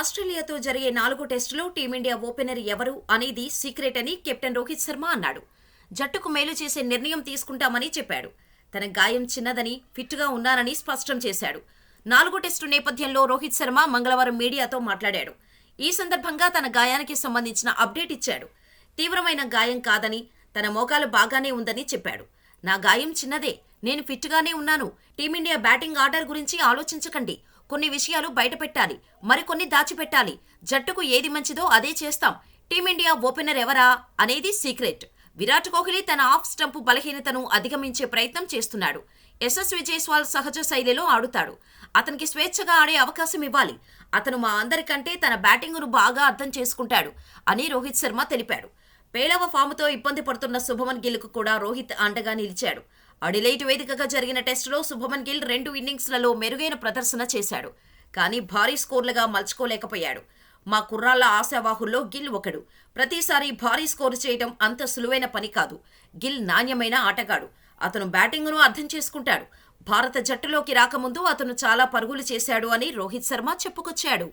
ఆస్ట్రేలియాతో జరిగే 4 టెస్టులో team India opener ఎవరు అనేది సీక్రెట్ అని కెప్టెన్ రోహిత్ శర్మ అన్నాడు. జట్టుకు మేలు చేసే నిర్ణయం తీసుకుంటామని చెప్పాడు. తన గాయం చిన్నదని, ఫిట్గా ఉన్నానని స్పష్టం చేశాడు. 4 టెస్టు నేపథ్యంలో రోహిత్ శర్మ మంగళవారం మీడియాతో మాట్లాడాడు. ఈ సందర్భంగా తన గాయానికి సంబంధించిన అప్డేట్ ఇచ్చాడు. తీవ్రమైన గాయం కాదని, తన మోకాలు బాగానే ఉందని చెప్పాడు. నా గాయం చిన్నదే, నేను ఫిట్గానే ఉన్నాను. టీమిండియా బ్యాటింగ్ ఆర్డర్ గురించి ఆలోచించకండి. కొన్ని విషయాలు బయటపెట్టాలి, మరికొన్ని దాచిపెట్టాలి. జట్టుకు ఏది మంచిదో అదే చేస్తాం. టీమిండియా ఓపెనర్ ఎవరా అనేది సీక్రెట్. విరాట్ కోహ్లీ తన ఆఫ్ స్టంప్ బలహీనతను అధిగమించే ప్రయత్నం చేస్తున్నాడు. యశస్వి జైస్వాల్ సహజ శైలిలో ఆడుతాడు. అతనికి స్వేచ్ఛగా ఆడే అవకాశం ఇవ్వాలి. అతను మా అందరికంటే తన బ్యాటింగును బాగా అర్థం చేసుకుంటాడు అని రోహిత్ శర్మ తెలిపాడు. పేలవ ఫాముతో ఇబ్బంది పడుతున్న శుభమన్ గిల్కు కూడా రోహిత్ అండగా నిలిచాడు. అడిలైట్ వేదికగా జరిగిన టెస్టులో శుభమన్ గిల్ 2 ఇన్నింగ్స్లలో మెరుగైన ప్రదర్శన చేశాడు. కానీ భారీ స్కోర్లుగా మలుచుకోలేకపోయాడు. మా కుర్రాళ్ల ఆశావాహుల్లో గిల్ ఒకడు. ప్రతిసారి భారీ స్కోరు చేయడం అంత సులువైన పని కాదు. గిల్ నాణ్యమైన ఆటగాడు. అతను బ్యాటింగును అర్థం చేసుకుంటాడు. భారత జట్టులోకి రాకముందు అతను చాలా పరుగులు చేశాడు అని రోహిత్ శర్మ చెప్పుకొచ్చాడు.